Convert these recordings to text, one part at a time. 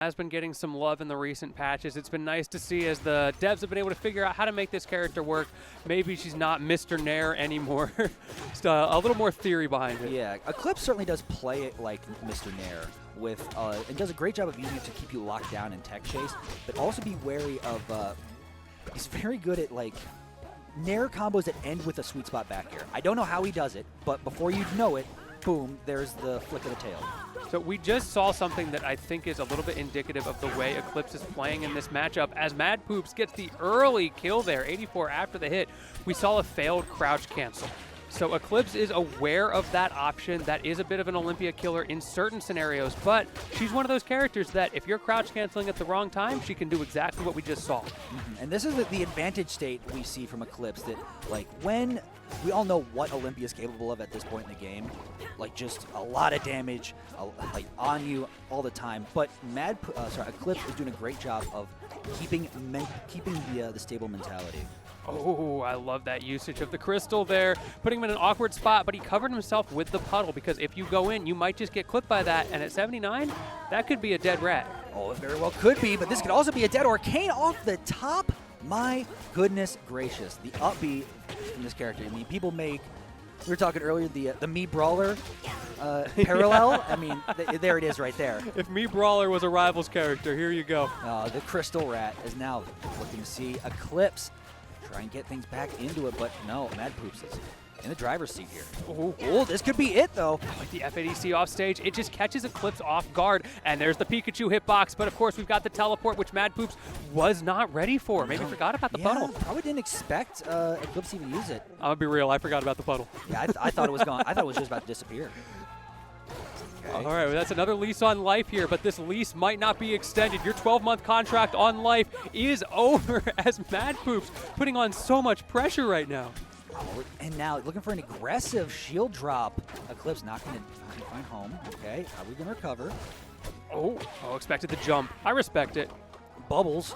has been getting some love in the recent patches. It's been nice to see as the devs have been able to figure out how to make this character work. Maybe she's not Mr. Nair anymore. Just a little more theory behind it. Yeah, Eclipz certainly does play it like Mr. Nair with, and does a great job of using it to keep you locked down in tech chase, but also be wary of, he's very good at like Nair combos that end with a sweet spot back air. I don't know how he does it, but before you know it, boom, there's the flick of the tail. So we just saw something that I think is a little bit indicative of the way Eclipz is playing in this matchup. As Mad Poops gets the early kill there, 84 after the hit, we saw a failed crouch cancel. So Eclipz is aware of that option. That is a bit of an Olympia killer in certain scenarios, but she's one of those characters that if you're crouch canceling at the wrong time, she can do exactly what we just saw. And this is the advantage state we see from Eclipz, that like when we all know what Olympia is capable of at this point in the game, like just a lot of damage, like on you all the time. But Eclipz is doing a great job of keeping the stable mentality. Oh, I love that usage of the crystal there, putting him in an awkward spot, but he covered himself with the puddle because if you go in, you might just get clipped by that, and at 79, that could be a dead rat. Oh, it very well could be, but this could also be a dead Orcane off the top. My goodness gracious, the up B from this character. I mean, people make, we were talking earlier, the Me Brawler parallel. I mean, there it is right there. If Me Brawler was a Rivals character, here you go. The Crystal Rat is now looking to see Eclipz try and get things back into it, but no, Mad Poops is in the driver's seat here. Oh, this could be it, though. Like the FADC off stage, it just catches Eclipz off guard, and there's the Pikachu hitbox, but of course we've got the teleport, which Mad Poops was not ready for. Maybe forgot about the puddle. Probably didn't expect Eclipz to even use it. I'm gonna be real, I forgot about the puddle. Yeah, I thought it was gone. I thought it was just about to disappear. Okay. All right, well, that's another lease on life here, but this lease might not be extended. Your 12-month contract on life is over as Mad Poops putting on so much pressure right now. Oh, and now looking for an aggressive shield drop. Eclipz not going to find home. Okay, how are we going to recover? Oh, expected the jump. I respect it. Bubbles.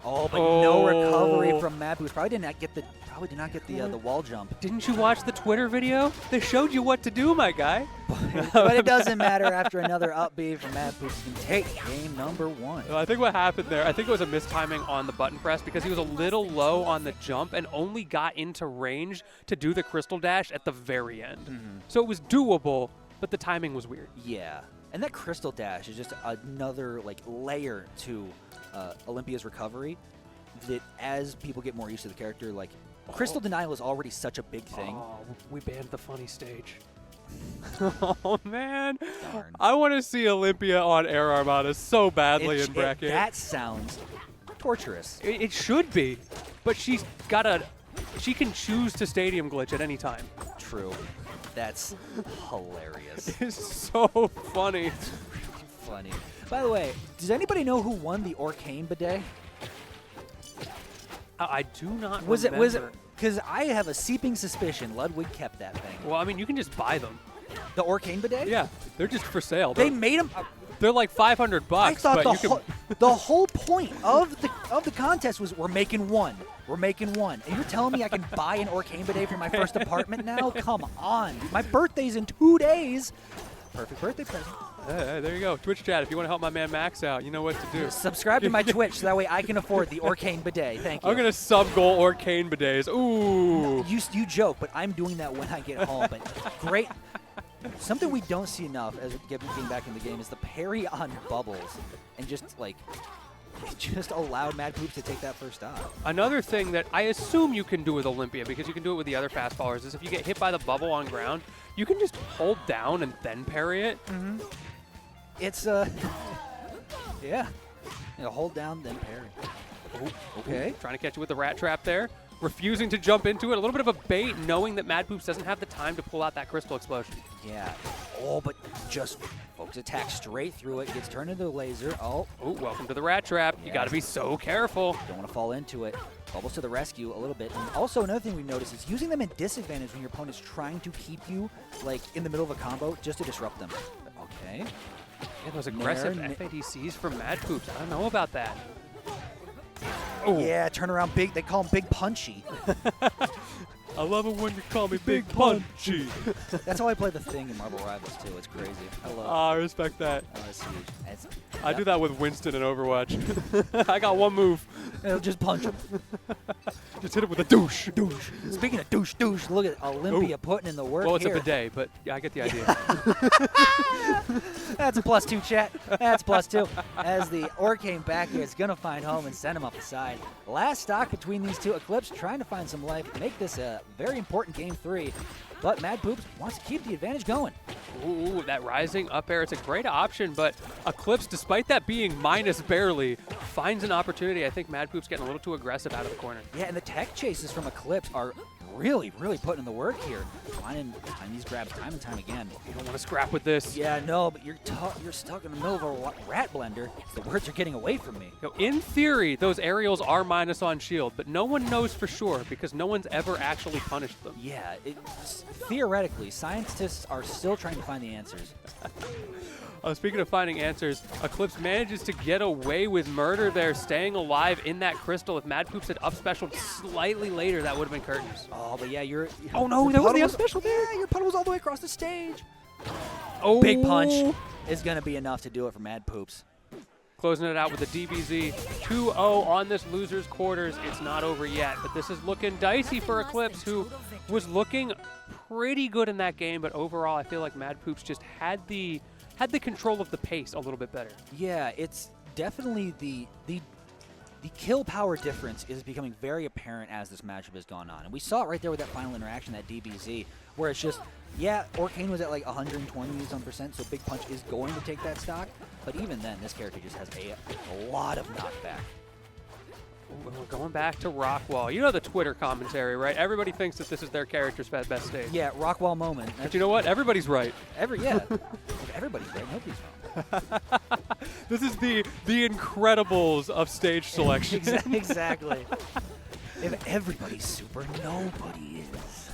Oh, but no recovery from Mad Poops. Probably did not get the wall jump. Didn't you watch the Twitter video? They showed you what to do, my guy. But it doesn't matter after another up B from Mad Poops can take game number 1. Well, I think what happened there, I think it was a mistiming on the button press because he was a little low on the jump and only got into range to do the crystal dash at the very end. So it was doable, but the timing was weird. Yeah. And that crystal dash is just another like layer to Olympia's recovery that as people get more used to the character, like crystal denial is already such a big thing. Oh, we banned the funny stage. Oh, man. Darn. I want to see Olympia on Air Armada so badly in bracket. That sounds torturous. It should be, but she can choose to stadium glitch at any time. True. That's hilarious. It's so funny. It's really funny. By the way, does anybody know who won the Orcane bidet? I do not Was remember. it? Because I have a seeping suspicion Ludwig kept that thing. Well, I mean, you can just buy them. The Orcane bidet? Yeah, they're just for sale. They made them. They're like $500. I thought but the whole point of the contest was we're making one. We're making one. And you're telling me I can buy an Orcane bidet for my first apartment now? Come on. My birthday's in 2 days. Perfect birthday present. Hey, there you go. Twitch chat, if you want to help my man Max out, you know what to do. Subscribe to my Twitch so that way I can afford the Orcane bidet. Thank you. I'm going to sub-goal Orcane bidets. Ooh. You joke, but I'm doing that when I get home. But great. Something we don't see enough as getting back in the game is the parry on Bubbles. And just, like, it just allowed Mad Poops to take that first stop. Another thing that I assume you can do with Olympia, because you can do it with the other fast followers, is if you get hit by the bubble on ground, you can just hold down and then parry it. It's, yeah. Hold down, then parry. Okay. Trying to catch you with the rat trap there. Refusing to jump into it. A little bit of a bait, knowing that Mad Poops doesn't have the time to pull out that crystal explosion. Yeah. Oh, but just folks attack straight through it. Gets turned into a laser. Oh, welcome to the rat trap. Yeah. You got to be so careful. Don't want to fall into it. Bubbles to the rescue a little bit. And also another thing we noticed is using them at disadvantage when your opponent's trying to keep you like in the middle of a combo just to disrupt them. Okay. Yeah, those aggressive FADCs from Mad Poops. I don't know about that. Oh. Yeah, turn around big. They call them big punchy. I I love it when you call me Big Punchy. That's how I play the thing in Marvel Rivals too. It's crazy. I love it. I respect that. Oh, it's huge. I do that with Winston in Overwatch. I got one move. It'll just punch him. Just hit it with a douche. Douche. Speaking of douche, look at Olympia putting in the work Well, it's here. a bidet, but yeah, I get the idea. That's a +2, chat. That's +2. As the Orcane back here is going to find home and send him up the side. Last stock between these two. Eclipz trying to find some life, make this a very important game 3. But Mad Poops wants to keep the advantage going. Ooh, that rising up air, it's a great option, but Eclipz, despite that being minus barely, finds an opportunity. I think Mad Poops getting a little too aggressive out of the corner. Yeah, and the tech chases from Eclipz are really putting in the work here. Finding these grabs time and time again. You don't want to scrap with this. Yeah, no, but you're stuck in the middle of a rat blender. The words are getting away from me. You know, in theory, those aerials are minus on shield, but no one knows for sure because no one's ever actually punished them. Yeah, theoretically, scientists are still trying to find the answers. Speaking of finding answers, Eclipz manages to get away with murder there, staying alive in that crystal. If Mad Poops had up special slightly later, that would have been curtains. Oh, but yeah, Oh no, that was the up special there. Yeah, your puddle was all the way across the stage. Oh, big punch is going to be enough to do it for Mad Poops. Closing it out with a DBZ 2-0 on this loser's quarters. It's not over yet, but this is looking dicey for Eclipz, who was looking pretty good in that game, but overall I feel like Mad Poops just had the control of the pace a little bit better. Yeah, it's definitely the kill power difference is becoming very apparent as this matchup has gone on. And we saw it right there with that final interaction, that DBZ, where it's just, yeah, Orcane was at like 120%, so Big Punch is going to take that stock. But even then, this character just has a lot of knockback. We're going back to Rockwall. You know the Twitter commentary, right? Everybody thinks that this is their character's best stage. Yeah, Rockwall moment. But you know what? Everybody's right. If everybody's right, nobody's wrong. This is the Incredibles of stage selection. Exactly. If everybody's super, nobody is.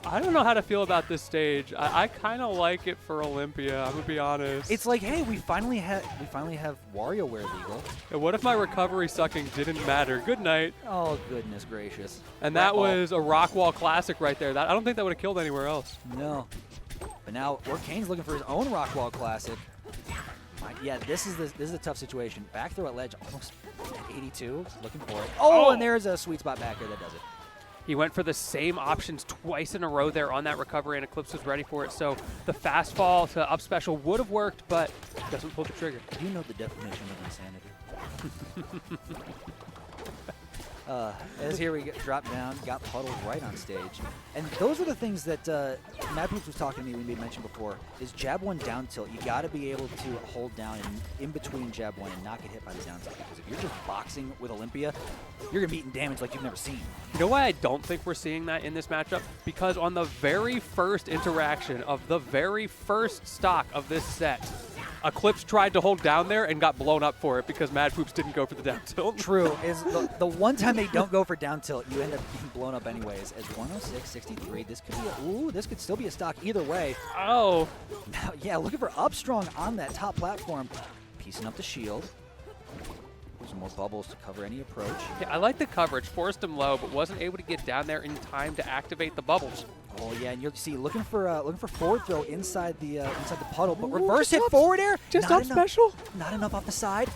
I don't know how to feel about this stage. I kind of like it for Olympia. I'm gonna be honest. It's like, hey, we finally have WarioWare legal. And what if my recovery sucking didn't matter? Good night. Oh goodness gracious! And that was a Rockwall classic right there. I don't think that would have killed anywhere else. No. But now Orcane's looking for his own Rockwall classic. Yeah, this is a tough situation. Back throw at ledge, almost 82, looking for it. Oh, and there's a sweet spot back there that does it. He went for the same options twice in a row there on that recovery, and Eclipz was ready for it. So the fast fall to up special would have worked, but doesn't pull the trigger. You know the definition of insanity. As here we get dropped down, got puddled right on stage. And those are the things that Mad Poops was talking to me, we made mention before, is jab 1 down tilt. You got to be able to hold down in between jab 1 and not get hit by the down tilt. Because if you're just boxing with Olympia, you're going to be eating damage like you've never seen. You know why I don't think we're seeing that in this matchup? Because on the very first interaction of the very first stock of this set, Eclipz tried to hold down there and got blown up for it because Mad Poops didn't go for the down tilt. True. Is the one time they don't go for down tilt, you end up getting blown up anyways. As 106.63, this could be this could still be a stock either way. Oh. Now, yeah, looking for up strong on that top platform, piecing up the shield. Some more bubbles to cover any approach. Yeah, I like the coverage. Forced him low, but wasn't able to get down there in time to activate the bubbles. Oh yeah, and you'll see looking for forward throw inside the puddle, but reverse hit forward air. Just up special. Not enough off the side.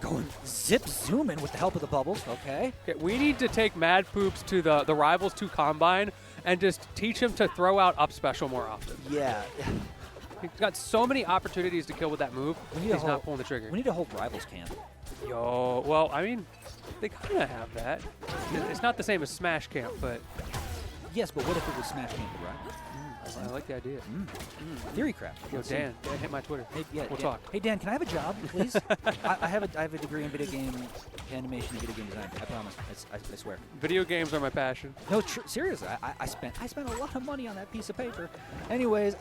Going zip zooming with the help of the bubbles. Okay. We need to take Mad Poops to the Rivals 2 Combine and just teach him to throw out up special more often. Yeah. He's got so many opportunities to kill with that move. He's not pulling the trigger. We need to hold Rivals camp. Yo, well, I mean, they kind of have that. It's not the same as Smash Camp, but... Yes, but what if it was Smash Camp, right? I like the idea. Theory crap. Yo, Dan, hit my Twitter. Hey, yeah, we'll Dan. talk. Hey, Dan, can I have a job, please? I have a degree in video game animation and video game design. I promise. I swear. Video games are my passion. No, seriously. I spent a lot of money on that piece of paper. Anyways,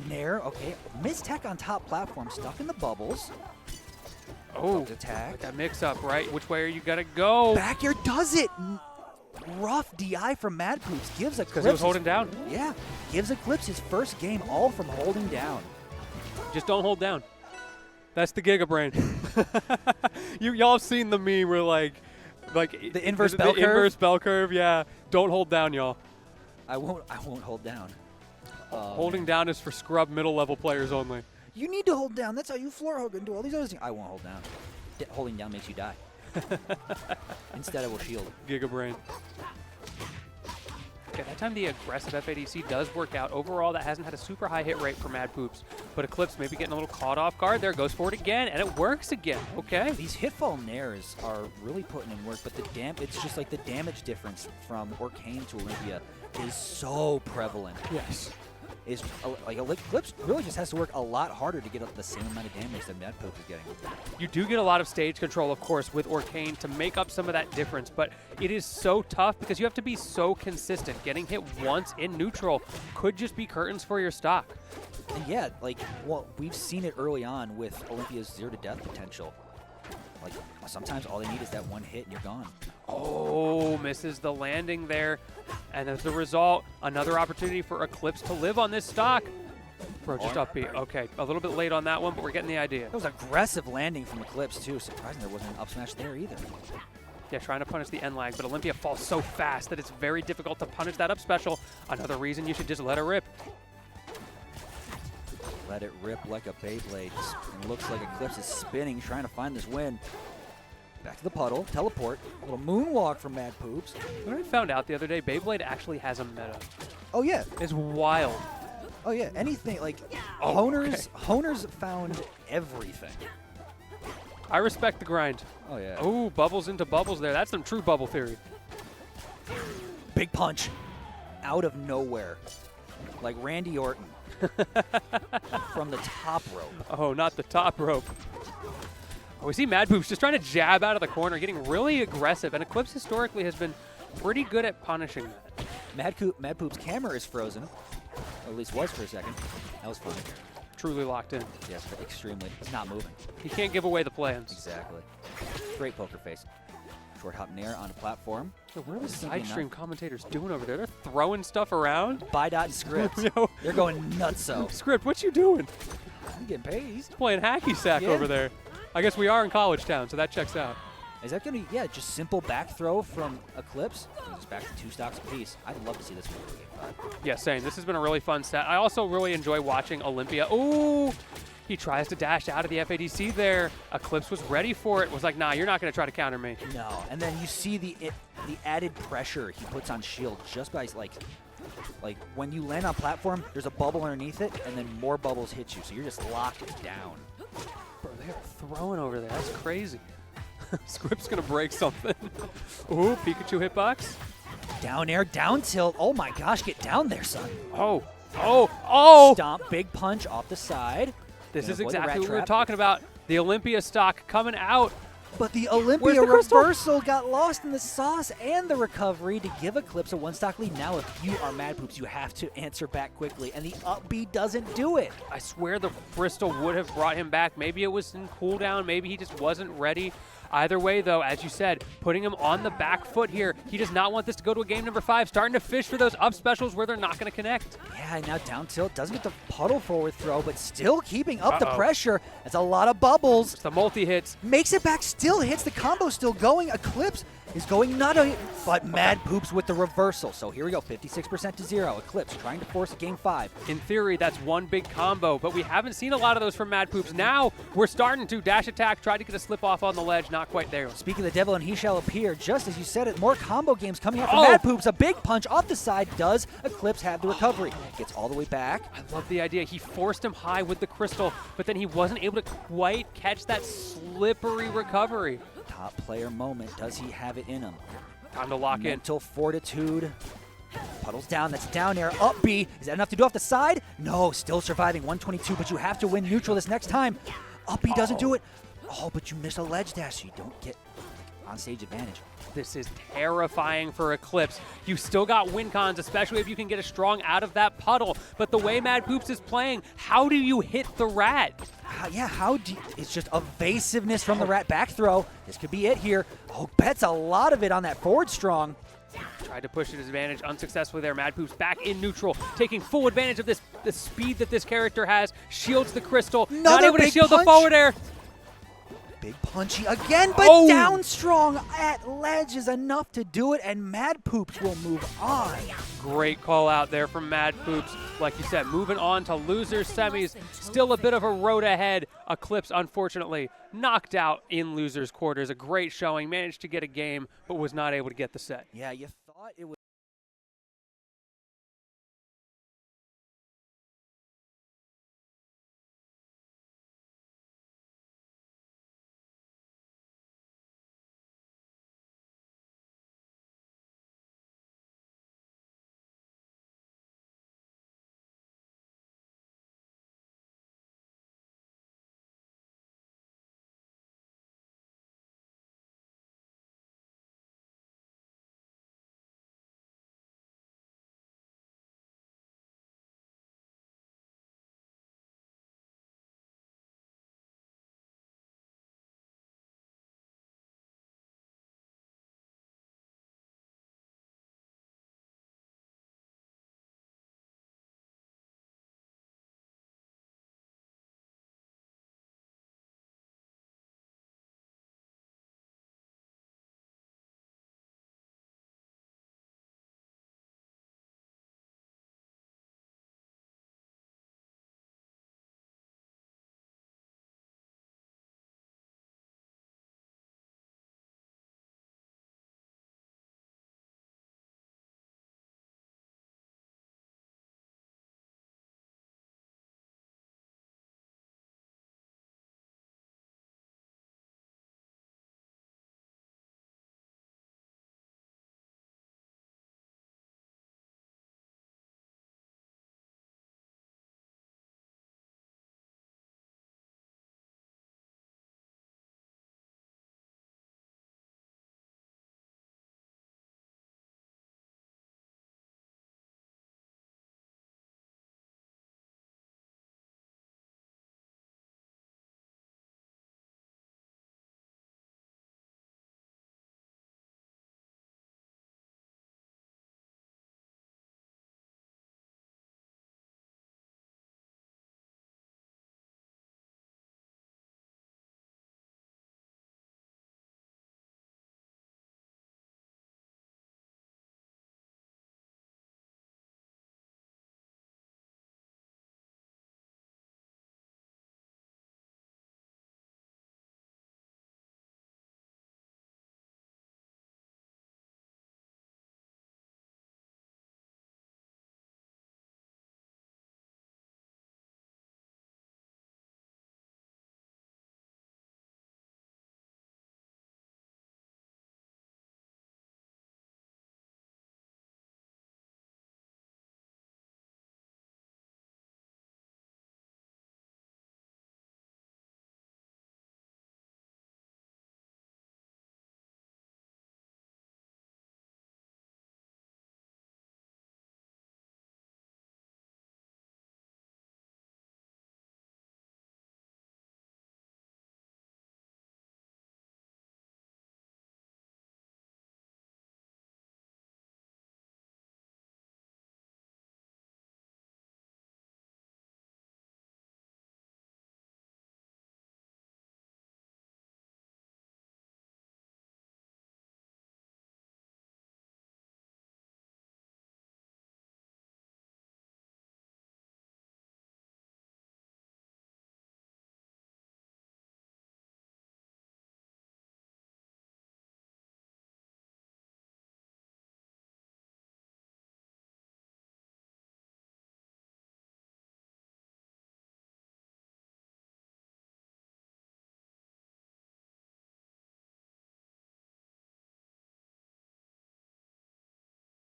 Nair. Okay, Miss Tech on top platform, stuck in the bubbles. Oh, attack. Like that mix-up, right? Which way are you gonna go? Back air does it. Rough DI from Mad Poops gives Eclipz. Because he was holding down. Yeah, gives Eclipz his first game all from holding down. Just don't hold down. That's the Giga Brain. Y'all have seen the meme where like the inverse bell curve. Inverse bell curve. Yeah, don't hold down, y'all. I won't hold down. Holding down is for scrub middle level players only. You need to hold down. That's how you floor hug and do all these other things. I won't hold down. Holding down makes you die. Instead, I will shield. Giga brain. Okay, that time the aggressive FADC does work out. Overall, that hasn't had a super high hit rate for Mad Poops, but Eclipz maybe getting a little caught off guard there. Goes for it again, and it works again. Okay. These hitfall nairs are really putting in work, but it's just like the damage difference from Orcane to Olympia is so prevalent. Yes. Is like Eclipz really just has to work a lot harder to get up the same amount of damage that Mad Poops is getting. You do get a lot of stage control, of course, with Orcane to make up some of that difference, but it is so tough because you have to be so consistent. Getting hit once in neutral could just be curtains for your stock. And yeah, like, well, we've seen it early on with Olympia's 0 to death potential. Like, sometimes all they need is that one hit and you're gone. Oh, misses the landing there. And as a result, another opportunity for Eclipz to live on this stock. Bro, just up B. Okay, a little bit late on that one, but we're getting the idea. That was aggressive landing from Eclipz, too. Surprising there wasn't an up smash there either. Yeah, trying to punish the end lag, but Olympia falls so fast that it's very difficult to punish that up special. Another reason you should just let it rip. Let it rip like a Beyblade. And it looks like Eclipz is spinning, trying to find this win. Back to the puddle, teleport, a little moonwalk from Mad Poops. What I found out the other day, Beyblade actually has a meta. Oh, yeah. It's wild. Oh, yeah. Anything, like, Oh, Honers found everything. I respect the grind. Oh, yeah. Oh, bubbles into bubbles there. That's some true bubble theory. Big punch. Out of nowhere. Like Randy Orton. From the top rope. Oh, not the top rope. Oh, we see Mad Poops just trying to jab out of the corner, getting really aggressive, and Eclipz historically has been pretty good at punishing that. Mad Poops' camera is frozen, or at least was for a second. That was fun. Truly locked in. Yes, but extremely. It's not moving. He can't give away the plans. Exactly. Great poker face. Short hop nair on a platform. So what are the side stream commentators doing over there? They're throwing stuff around. Bidot and Script. They're going nutso. Script, what you doing? I'm getting paid. He's playing hacky sack over there. I guess we are in College Town, so that checks out. Is that going to be, just simple back throw from Eclipz? Just back to 2 stocks apiece. I'd love to see this one in Game 5. Yeah, same. This has been a really fun set. I also really enjoy watching Olympia. Ooh, he tries to dash out of the FADC there. Eclipz was ready for it. Was like, nah, you're not going to try to counter me. No, and then you see the added pressure he puts on shield just by, like when you land on platform, there's a bubble underneath it, and then more bubbles hit you, so you're just locked down. Bro, they are throwing over there. That's crazy. Script's going to break something. Ooh, Pikachu hitbox. Down air, down tilt. Oh my gosh, get down there, son. Oh, oh, oh! Stomp, big punch off the side. This is exactly what we were talking about. The Olympia stock coming out. But the Olympia reversal got lost in the sauce and the recovery to give Eclipz a 1-stock lead. Now, if you are Mad Poops, you have to answer back quickly, and the up B doesn't do it. I swear the Bristol would have brought him back. Maybe it was in cooldown. Maybe he just wasn't ready. Either way, though, as you said, putting him on the back foot here. He does not want this to go to a game number 5. Starting to fish for those up specials where they're not going to connect. Yeah, now down tilt. Doesn't get the puddle forward throw, but still keeping up the pressure. That's a lot of bubbles. It's the multi-hits. Makes it back, still hits. The combo still going. Eclipz is going nutty, but Mad Poops with the reversal. So here we go, 56% to 0. Eclipz trying to force a game 5. In theory, that's one big combo, but we haven't seen a lot of those from Mad Poops. Now we're starting to dash attack, try to get a slip off on the ledge, not quite there. Speaking of the devil, and he shall appear, just as you said it, more combo games coming out from Mad Poops. A big punch off the side. Does Eclipz have the recovery? Gets all the way back. I love the idea. He forced him high with the crystal, but then he wasn't able to quite catch that slippery recovery. Top player moment. Does he have it in him? Time to lock in. Mental fortitude. Puddles down. That's down air. Up B. Is that enough to do off the side? No. Still surviving. 122, but you have to win neutral this next time. Up B doesn't do it. Oh, but you miss a ledge dash, so you don't get on-stage advantage. This is terrifying for Eclipz. You still got win cons, especially if you can get a strong out of that puddle. But the way Mad Poops is playing, how do you hit the rat? How do you, it's just evasiveness from the rat back throw. This could be it here. Oh, bets a lot of it on that forward strong. Tried to push to his advantage unsuccessfully there. Mad Poops back in neutral, taking full advantage of the speed that this character has. Shields the crystal, not able to shield the forward air. big punchy again, but down strong at ledge is enough to do it, and Mad Poops will move on. Great call out there from Mad Poops. Like you said, moving on to losers semis. Still a bit of a road ahead. Eclipz, unfortunately, knocked out in losers quarters. A great showing, managed to get a game, but was not able to get the set. Yeah, you thought it was